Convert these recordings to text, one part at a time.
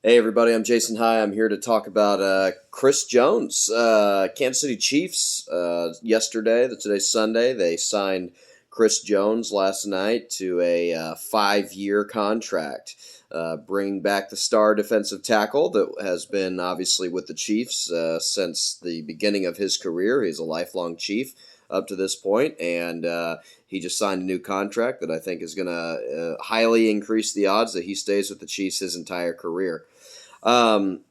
Hey everybody, I'm Jason High. I'm here to talk about Chris Jones. Kansas City Chiefs yesterday, today's Sunday, they signed Chris Jones last night to a 5-year contract, bringing back the star defensive tackle that has been obviously with the Chiefs since the beginning of his career. He's a lifelong Chief up to this point, and he just signed a new contract that I think is going to highly increase the odds that he stays with the Chiefs his entire career. Um,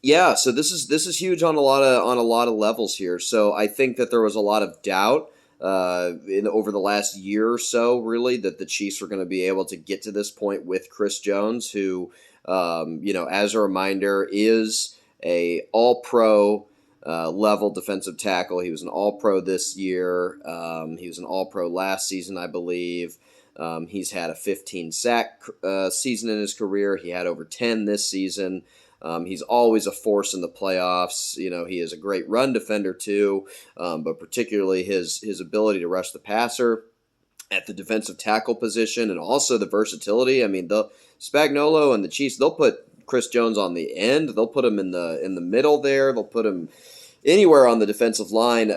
yeah, so this is huge on a lot of levels here. So I think that there was a lot of doubt in over the last year or so, really, that the Chiefs were going to be able to get to this point with Chris Jones, who, as a reminder, is a All Pro. Level defensive tackle. He was an All Pro this year. He was an All Pro last season, I believe. He's had a 15 sack season in his career. He had over 10 this season. He's always a force in the playoffs. He is a great run defender too, but particularly his ability to rush the passer at the defensive tackle position, and also the versatility. I mean, the Spagnuolo and the Chiefs, they'll put Chris Jones on the end. They'll put him in the middle there. They'll put him anywhere on the defensive line,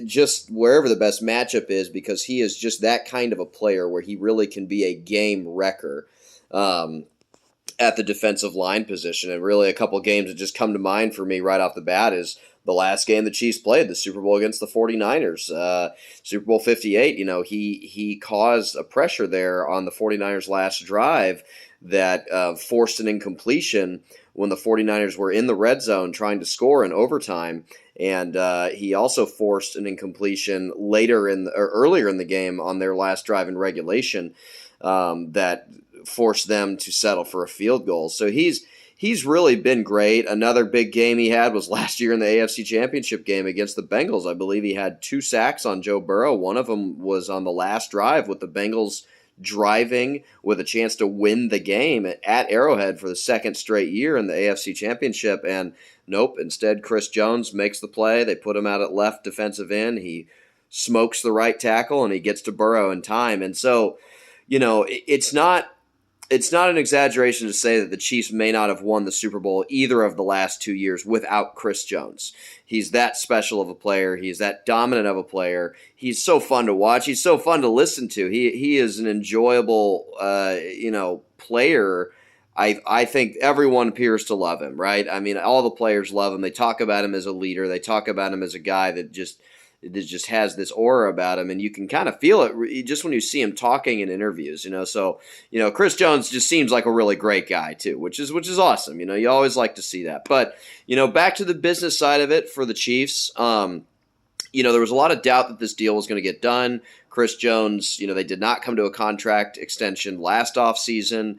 just wherever the best matchup is, because he is just that kind of a player where he really can be a game wrecker at the defensive line position. And really, a couple games that just come to mind for me right off the bat is the last game the Chiefs played, the Super Bowl against the 49ers, Super Bowl 58. He caused a pressure there on the 49ers' last drive that forced an incompletion when the 49ers were in the red zone trying to score in overtime. And he also forced an incompletion earlier in the game on their last drive in regulation that forced them to settle for a field goal. So he's really been great. Another big game he had was last year in the AFC Championship game against the Bengals. I believe he had 2 sacks on Joe Burrow. One of them was on the last drive with the Bengals driving with a chance to win the game at Arrowhead for the second straight year in the AFC Championship. And nope, instead Chris Jones makes the play. They put him out at left defensive end. He smokes the right tackle and he gets to Burrow in time. And so, it's not an exaggeration to say that the Chiefs may not have won the Super Bowl either of the last 2 years without Chris Jones. He's that special of a player. He's that dominant of a player. He's so fun to watch. He's so fun to listen to. He is an enjoyable, player. I think everyone appears to love him, right? I mean, all the players love him. They talk about him as a leader. They talk about him as a guy that just has this aura about him, and you can kind of feel it just when you see him talking in interviews. So Chris Jones just seems like a really great guy too, which is awesome. You always like to see that. But back to the business side of it for the Chiefs. There was a lot of doubt that this deal was going to get done. Chris Jones, they did not come to a contract extension last offseason.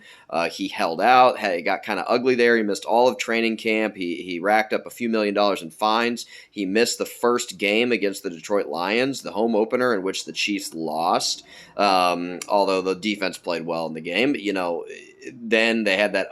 He held out. It got kind of ugly there. He missed all of training camp. He racked up a few $1 million in fines. He missed the first game against the Detroit Lions, the home opener in which the Chiefs lost, although the defense played well in the game. Then they had that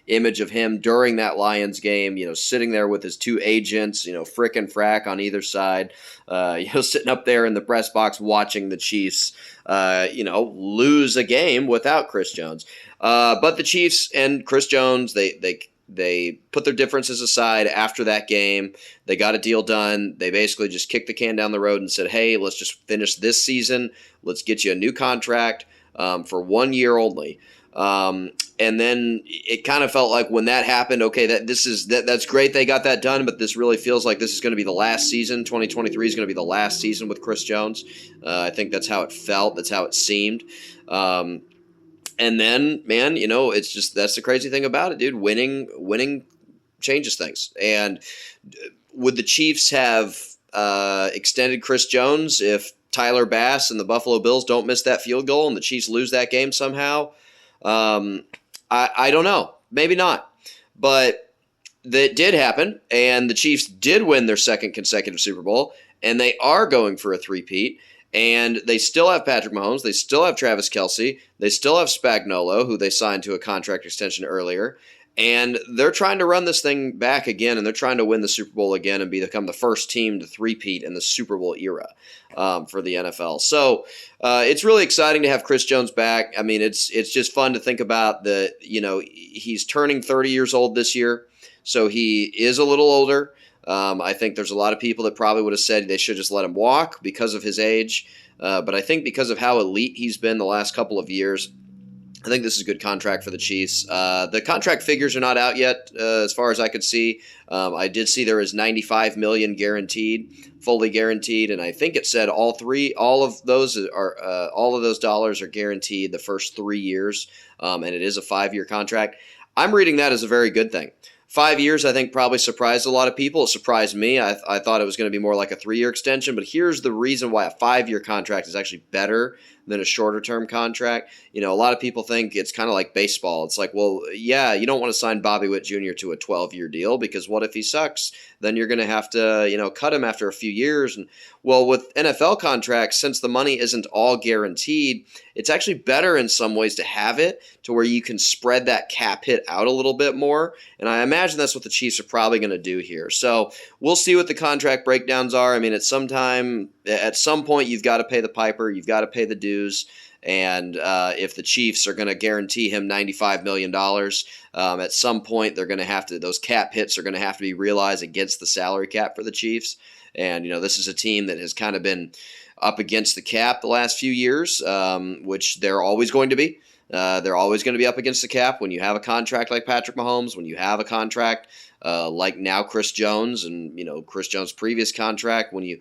image of him during that Lions game, sitting there with his 2 agents, Frick and Frack on either side, sitting up there in the press box watching the Chiefs, lose a game without Chris Jones. But the Chiefs and Chris Jones, they put their differences aside after that game. They got a deal done. They basically just kicked the can down the road and said, hey, let's just finish this season. Let's get you a new contract for 1 year only. And then it kind of felt like when that happened, okay, that's great they got that done, but this really feels like this is going to be the last season. 2023 is going to be the last season with Chris Jones. I think that's how it felt. That's how it seemed. And then, man, that's the crazy thing about it, dude. Winning changes things. And would the Chiefs have extended Chris Jones if Tyler Bass and the Buffalo Bills don't miss that field goal and the Chiefs lose that game somehow? I don't know. Maybe not. But that did happen, and the Chiefs did win their second consecutive Super Bowl, and they are going for a three-peat, and they still have Patrick Mahomes. They still have Travis Kelce. They still have Spagnuolo, who they signed to a contract extension earlier. And they're trying to run this thing back again, and they're trying to win the Super Bowl again and become the first team to three-peat in the Super Bowl era for the NFL. So it's really exciting to have Chris Jones back. I mean, it's just fun to think about he's turning 30 years old this year, so he is a little older. I think there's a lot of people that probably would have said they should just let him walk because of his age. But I think because of how elite he's been the last couple of years, I think this is a good contract for the Chiefs. The contract figures are not out yet, as far as I could see. I did see there is $95 million guaranteed, fully guaranteed, and I think it said all of those dollars are guaranteed the first 3 years, and it is a 5-year contract. I'm reading that as a very good thing. 5 years, I think, probably surprised a lot of people. It surprised me. I thought it was going to be more like a 3-year extension, but here's the reason why a 5-year contract is actually better than a shorter-term contract. A lot of people think it's kind of like baseball. It's like, well, yeah, you don't want to sign Bobby Witt Jr. to a 12-year deal because what if he sucks? Then you're going to have to, cut him after a few years. And well, with NFL contracts, since the money isn't all guaranteed, it's actually better in some ways to have it to where you can spread that cap hit out a little bit more. And I imagine that's what the Chiefs are probably going to do here. So we'll see what the contract breakdowns are. I mean, at some point, you've got to pay the piper, you've got to pay the dues. And if the Chiefs are going to guarantee him $95 million, at some point they're going to have to, those cap hits are going to have to be realized against the salary cap for the Chiefs. And, this is a team that has kind of been up against the cap the last few years, which they're always going to be. They're always going to be up against the cap when you have a contract like Patrick Mahomes, when you have a contract like now Chris Jones and, Chris Jones' previous contract, when you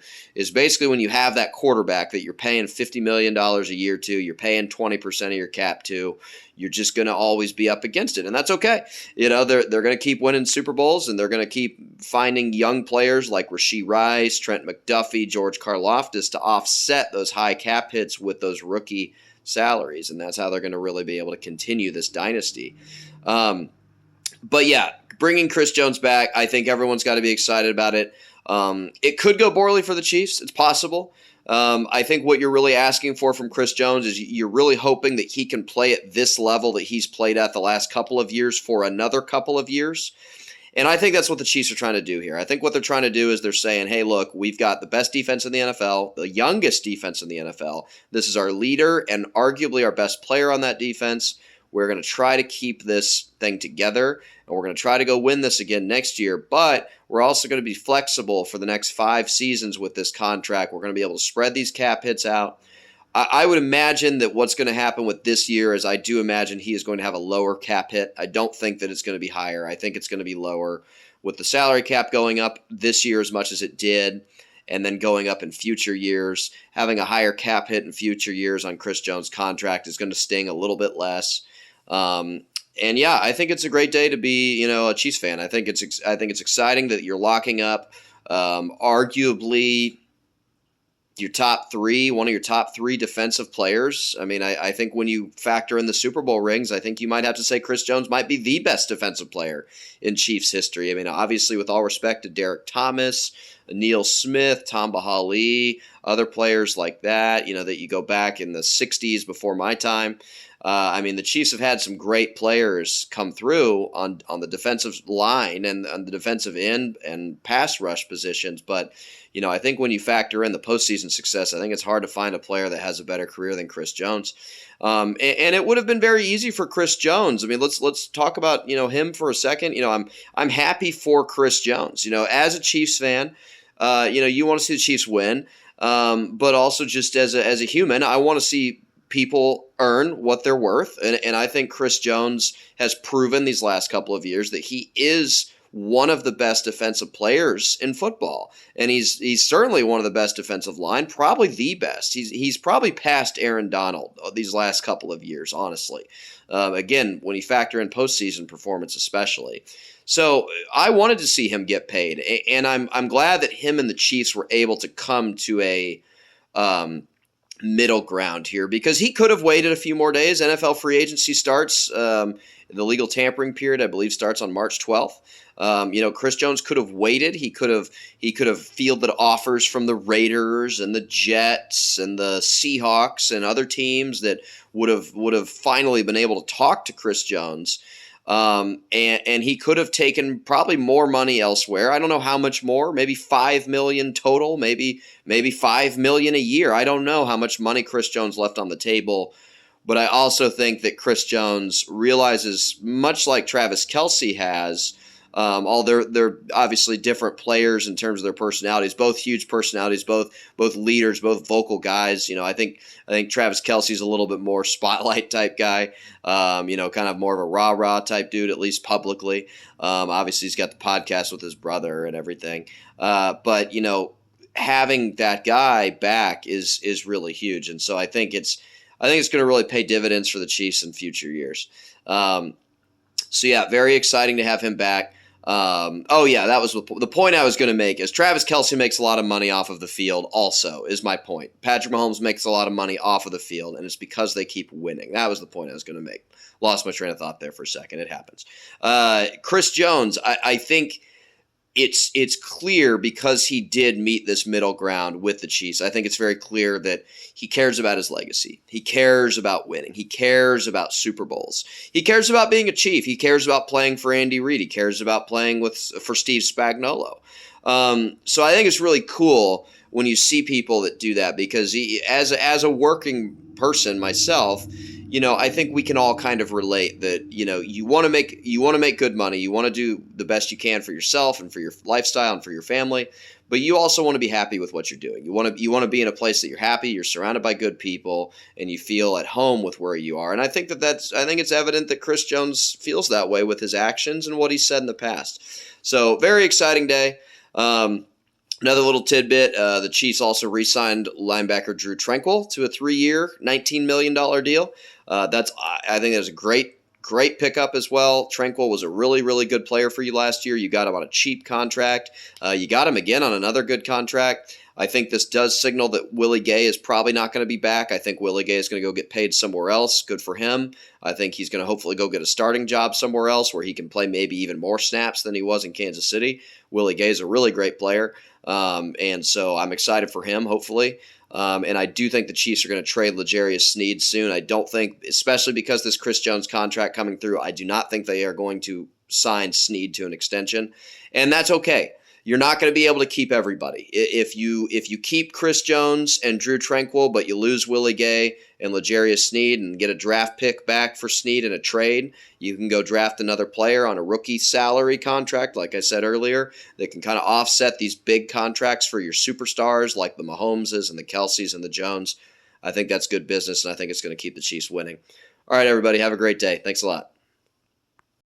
have that quarterback that you're paying $50 million a year to, you're paying 20% of your cap to, you're just going to always be up against it. And that's okay. They're going to keep winning Super Bowls, and they're going to keep finding young players like Rashee Rice, Trent McDuffie, George Karlaftis to offset those high cap hits with those rookie salaries, and that's how they're going to really be able to continue this dynasty. But yeah, bringing Chris Jones back, I think everyone's got to be excited about it. It could go poorly for the Chiefs. It's possible. I think what you're really asking for from Chris Jones is you're really hoping that he can play at this level that he's played at the last couple of years for another couple of years. And I think that's what the Chiefs are trying to do here. I think what they're trying to do is they're saying, hey, look, we've got the best defense in the NFL, the youngest defense in the NFL. This is our leader and arguably our best player on that defense. We're going to try to keep this thing together, and we're going to try to go win this again next year. But we're also going to be flexible for the next 5 seasons with this contract. We're going to be able to spread these cap hits out. I would imagine that what's going to happen with this year is I do imagine he is going to have a lower cap hit. I don't think that it's going to be higher. I think it's going to be lower with the salary cap going up this year as much as it did, and then going up in future years. Having a higher cap hit in future years on Chris Jones' contract is going to sting a little bit less. And yeah, I think it's a great day to be, a Chiefs fan. I think it's exciting that you're locking up arguably one of your top three defensive players. I mean, I think when you factor in the Super Bowl rings, I think you might have to say Chris Jones might be the best defensive player in Chiefs history. I mean, obviously, with all respect to Derek Thomas, Neil Smith, Tamba Hali, other players like that, that you go back in the 60s before my time. I mean, the Chiefs have had some great players come through on the defensive line and on the defensive end and pass rush positions. But, I think when you factor in the postseason success, I think it's hard to find a player that has a better career than Chris Jones. And it would have been very easy for Chris Jones. I mean, let's talk about, him for a second. I'm happy for Chris Jones. As a Chiefs fan, you want to see the Chiefs win. But also just as a human, I want to see people earn what they're worth. And I think Chris Jones has proven these last couple of years that he is one of the best defensive players in football. And he's certainly one of the best defensive line, probably the best. He's probably passed Aaron Donald these last couple of years, honestly. Again, when you factor in postseason performance especially. So I wanted to see him get paid. And I'm glad that him and the Chiefs were able to come to a middle ground here, because he could have waited a few more days. NFL free agency starts, the legal tampering period, I believe, starts on March 12th. Chris Jones could have waited. He could have fielded offers from the Raiders and the Jets and the Seahawks and other teams that would have finally been able to talk to Chris Jones. And he could have taken probably more money elsewhere. I don't know how much more, maybe $5 million total, maybe $5 million a year. I don't know how much money Chris Jones left on the table. But I also think that Chris Jones realizes, much like Travis Kelce has, all they're obviously different players in terms of their personalities, both huge personalities, both leaders, both vocal guys. I think Travis Kelce's a little bit more spotlight type guy, kind of more of a rah-rah type dude, at least publicly. Obviously, he's got the podcast with his brother and everything. But having that guy back is really huge, and so I think it's going to really pay dividends for the Chiefs in future years. So yeah, very exciting to have him back. That was the point I was going to make. Is Travis Kelce makes a lot of money off of the field. Also, is my point. Patrick Mahomes makes a lot of money off of the field, and it's because they keep winning. That was the point I was going to make. Lost my train of thought there for a second. It happens. Chris Jones, I think it's clear, because he did meet this middle ground with the Chiefs. I think it's very clear that he cares about his legacy. He cares about winning. He cares about Super Bowls. He cares about being a Chief. He cares about playing for Andy Reid. He cares about playing for Steve Spagnuolo. So I think it's really cool when you see people that do that, because as a working person myself, I think we can all kind of relate that, you want to make good money. You want to do the best you can for yourself and for your lifestyle and for your family, but you also want to be happy with what you're doing. You want to be in a place that you're happy, you're surrounded by good people, and you feel at home with where you are. And I think I think it's evident that Chris Jones feels that way with his actions and what he said in the past. So very exciting day. Another little tidbit, the Chiefs also re-signed linebacker Drew Tranquill to a 3-year, $19 million deal. I think that's a great pickup as well. Tranquill was a really, really good player for you last year. You got him on a cheap contract. You got him again on another good contract. I think this does signal that Willie Gay is probably not going to be back. I think Willie Gay is going to go get paid somewhere else. Good for him. I think he's going to hopefully go get a starting job somewhere else where he can play maybe even more snaps than he was in Kansas City. Willie Gay is a really great player. And so I'm excited for him, hopefully. And I do think the Chiefs are going to trade L'Jarius Sneed soon. I don't think, especially because this Chris Jones contract coming through, I do not think they are going to sign Sneed to an extension. And that's okay. You're not going to be able to keep everybody. If you keep Chris Jones and Drew Tranquill, but you lose Willie Gay and L'Jarius Sneed and get a draft pick back for Sneed in a trade, you can go draft another player on a rookie salary contract, like I said earlier, that can kind of offset these big contracts for your superstars like the Mahomeses and the Kelces and the Jones. I think that's good business, and I think it's going to keep the Chiefs winning. All right, everybody, have a great day. Thanks a lot.